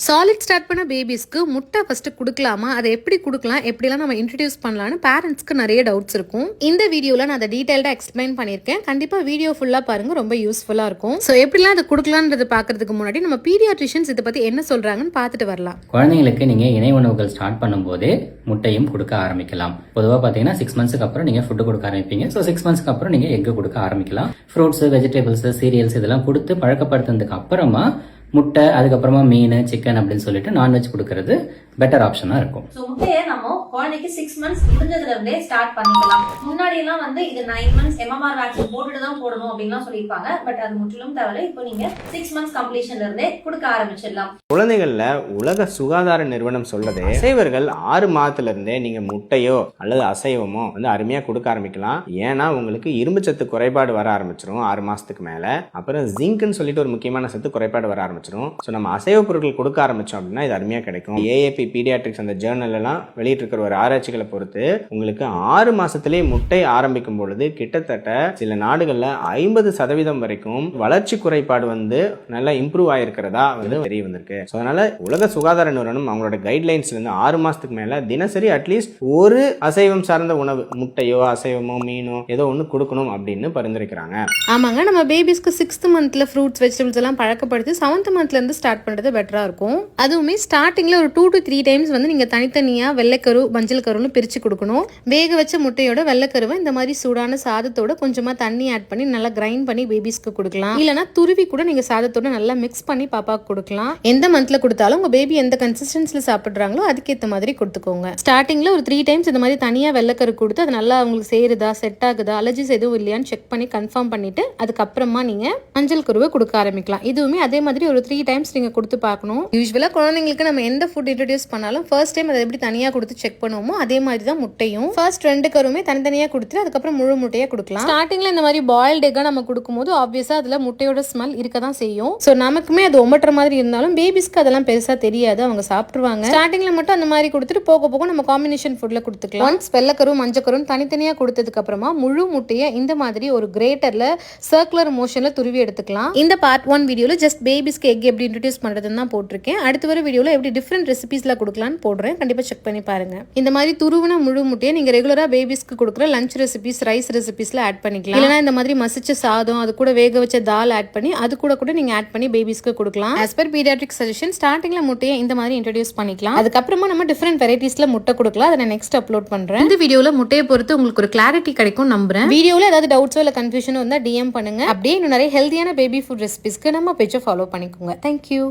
Solid start பண்ண பேபிஸ்க்கு முட்டை first கொடுக்கலாமா, அதை எப்படி கொடுக்கலாம், எப்படிலாம் நம்ம இன்ட்ரடியூஸ் பண்ணலாம்னு பேரண்ட்ஸ்க்கு நிறைய டவுட்ஸ் இருக்கும். இந்த வீடியோவில் நான் அதை டீட்டெயில்டாக எக்ஸ்பிளைன் பண்ணியிருக்கேன். கண்டிப்பாக வீடியோ ஃபுல்லாக பாருங்க, ரொம்ப யூஸ்ஃபுல்லாக இருக்கும். ஸோ எப்படிலாம் அதை கொடுக்கலான்றது பார்க்கறதுக்கு முன்னாடி நம்ம பீடியாட்ரிஷியன்ஸ் இதை பற்றி என்ன சொல்கிறாங்கன்னு பார்த்துட்டு வரலாம். குழந்தைங்களுக்கு நீங்கள் இணை உணவுகள் ஸ்டார்ட் பண்ணும்போதே முட்டையும் கொடுக்க ஆரம்பிக்கலாம். பொதுவாக பார்த்தீங்கன்னா 6 மந்த்ஸ்க்கு அப்புறம் நீங்கள் ஃபுட்டு கொடுக்க ஆரம்பிப்பீங்க. ஸோ 6 மந்த்ஸ்க்கு அப்புறம் நீங்கள் எக்கு கொடுக்க ஆரம்பிக்கலாம். ஃப்ரூட்ஸ், வெஜிடபிள்ஸ், சீரியல்ஸ் இதெல்லாம் கொடுத்து பழக்கப்படுத்துனதுக்கு அப்புறமா முட்டை, அதுக்கப்புறமா மீன், சிக்கன் அப்படின்னு சொல்லிட்டு நான்வெஜ் கொடுக்கறது பெட்டர் ஆப்ஷனா இருக்கும். சோ முட்டையை நம்ம குழந்தைக்கு 6 மந்த்ஸ் முடிஞ்சதுல இருந்தே ஸ்டார்ட் பண்ணிக்கலாம். முன்னாடி எல்லாம் இது 9 மந்த்ஸ் MMR வேக்சின் போட்டுட்டு தான் போடணும் அப்படின்லாம் சொல்லியிருப்பாங்க. பட் அது முற்றிலும் தேவையில்லை. இப்போ நீங்க 6 மந்த்ஸ் கம்ப்ளீஷன்ல இருந்தே கொடுக்க ஆரம்பிச்சிடலாம். குழந்தைகள்ல உலக சுகாதார நிறுவனம் சொல்லதே அசைவர்கள் 6 மாதத்துல இருந்தே நீங்க முட்டையோ அல்லது அசைவமோ அருமையா கொடுக்க ஆரம்பிக்கலாம். ஏன்னா உங்களுக்கு இரும்புச்சத்து குறைபாடு வர ஆரம்பிச்சிடும் 6 மாசத்துக்கு மேல. அப்புறம் ஜிங்க்னு சொல்லிட்டு ஒரு முக்கியமான சத்து குறைபாடு வர ஆரம்பிச்சிடும். ஸோ நம்ம அசைவ பொருட்கள் கொடுக்க ஆரம்பிச்சோம் அப்படின்னா இது அருமையா கிடைக்கும். AAP பீடியாட்ரிக்ஸ் அந்த ஜேர்னல் எல்லாம் வெளியிட்டு இருக்கிற ஒரு ஆராய்ச்சிகளை பொறுத்து உங்களுக்கு 6 மாசத்திலேயே முட்டை ஆரம்பிக்கும் பொழுது கிட்டத்தட்ட சில நாடுகள்ல 50% வரைக்கும் வளர்ச்சி குறைபாடு நல்லா இம்ப்ரூவ் ஆயிருக்கிறதா தெரிய வந்திருக்கு. ஸோ அதனால உலக சுகாதார நிறுவனம் அவங்களோட கைட்லைன்ஸ்ல இருந்து 6 மாசத்துக்கு மேல தினசரி அட்லீஸ்ட் ஒரு அசைவம் சார்ந்த உணவு, முட்டையோ அசைவமோ மீனோ ஏதோ ஒன்று கொடுக்கணும் அப்படின்னு பரிந்துரைக்கிறாங்க. ஆமாங்க, நம்ம பேபிஸ்க்கு 6th மந்த்ல ஃப்ரூட்ஸ், வெஜிடபிள்ஸ் எல்லாம் பழக்கப்படுத்தி 7th மந்த்ல இருந்து ஸ்டார்ட் பண்றது பெட்டரா இருக்கும். அதுவுமே ஸ்டார்டிங்ல ஒரு 2 to 3 டைம்ஸ் நீங்க தனித்தனியா வெள்ளைக்கரு, மஞ்சள் கருன்னு பிரிச்சு கொடுக்கணும். வேக வச்ச முட்டையோட வெள்ளைக்கருவை இந்த மாதிரி சூடான சாதத்தோட கொஞ்சமா தண்ணி ஆட் பண்ணி நல்லா கிரைண்ட் பண்ணி பேபிஸ்க்கு கொடுக்கலாம். இல்லனா துருவி கூட நீங்க சாதத்தோட நல்லா மிக்ஸ் பண்ணி பாப்பாக்கு கொடுக்கலாம். எந்த மந்த்ல கொடுத்தாலும் உங்க பேபி எந்த கன்சிஸ்டன்சில சாப்பிடுறாங்களோ அதுக்கேற்ற மாதிரி கொடுத்துக்கோங்க. ஸ்டார்டிங்ல ஒரு 3 டைம்ஸ் இந்த மாதிரி தனியா வெள்ளைக்கரு கொடுத்து அது நல்லா அவங்களுக்கு சேருதா, செட் ஆகுதா, அலர்ஜிஸ் எதுவும் இல்லையான்னு செக் பண்ணி கன்ஃபார்ம் பண்ணிட்டு அதுக்கப்புறமா நீங்க மஞ்சள் கருவை கொடுக்க ஆரம்பிக்கலாம். இதுவுமே அதே மாதிரி ஒரு 3 டைம்ஸ் நீங்க கொடுத்து பார்க்கணும். யூஸ்வலா குழந்தைங்களுக்கு நம்ம எந்த ஃபுட் இன்ட்ரோடியூஸ் பண்ணாலும் ஃபர்ஸ்ட் டைம் அதை எப்படி தனியா கொடுத்து செக் பண்ணுவோமோ அதே மாதிரி தான் முட்டையும் ஃபர்ஸ்ட் 2 கருவுமே தனித்தனியா கொடுத்துட்டு அதுக்கப்புறம் முழு முட்டையா கொடுக்கலாம். ஸ்டார்டிங்ல இந்த மாதிரி பாயில்டு எக்கா நம்ம கொடுக்கும்போது ஆப்வியஸா அதுல முட்டையோட ஸ்மெல் இருக்க தான் செய்யும். ஸோ நமக்குமே அது ஒமட்டுற மாதிரி இருந்தாலும் பேபிஸ்க்கு அதெல்லாம் பெருசா தெரியாது, அவங்க சாப்பிட்டுருவாங்க. ஸ்டார்டிங்ல மட்டும் அந்த மாதிரி கொடுத்துட்டு போக போக நம்ம காம்பினேஷன் ஃபுட்ல கொடுத்துக்கலாம். ஒன்ஸ் வெள்ளைக்கரு, மஞ்சக்கரும் தனித்தனியா கொடுத்ததுக்கு அப்புறமா முழு முட்டையை இந்த மாதிரி ஒரு கிரேட்டர்ல சர்க்குலர் மோஷன்ல துருவி எடுத்துக்கலாம். இந்த பார்ட் 1 வீடியோல ஜஸ்ட் பேபிஸ்க்கு எக் எப்படி இன்ட்ரோடியூஸ் பண்றதுன்னு தான் போட்டிருக்கேன். அடுத்த வர வீடியோல எப்படி டிஃபரெண்ட் ரெசிபிஸ்ல கொடுக்கலாம்னு போடுறேன். கண்டிப்பா செக் பண்ணி பாருங்க. இந்த மாதிரி துருவின முழு முட்டையை நீங்க ரெகுலரா பேபிஸ்க்கு கொடுக்குற லஞ்ச் ரெசிபிஸ், ரைஸ் ரெசிபிஸ்ல ஆட் பண்ணிக்கலாம். இல்லனா இந்த மாதிரி மசிச்ச சாதம், அது கூட வேக வச்ச தால் ஆட் பண்ணி அது கூட நீங்க ஆட் பண்ணி பேபிஸ்க்கு கொடுக்கலாம். as per pediatric suggestion ஸ்டார்டிங்ல முட்டையை இந்த மாதிரி இன்ட்ரோடியூஸ் பண்ணிக்கலாம். அதுக்கப்புறமா நம்ம டிஃபரெண்ட் வெரைட்டிஸ்ல முட்டை கொடுக்கலாம். அதை நான் நெக்ஸ்ட் அப்லோட் பண்றேன். இந்த வீடியோல முட்டையை பொறுத்து உங்களுக்கு ஒரு கிளாரிட்டி கிடைக்கும் நம்புறேன். வீடியோல ஏதாவது டவுட்ஸோ இல்ல கன்ஃபியூஷனோ இருந்தா DM பண்ணுங்க. அப்படியே இன்னும் நிறைய ஹெல்தியான பேபி ஃபுட் ரெசிபிஸ்க்கு நம்ம பேஜை ஃபாலோ பண்ணிக்கோங்க. தேங்க்யூ.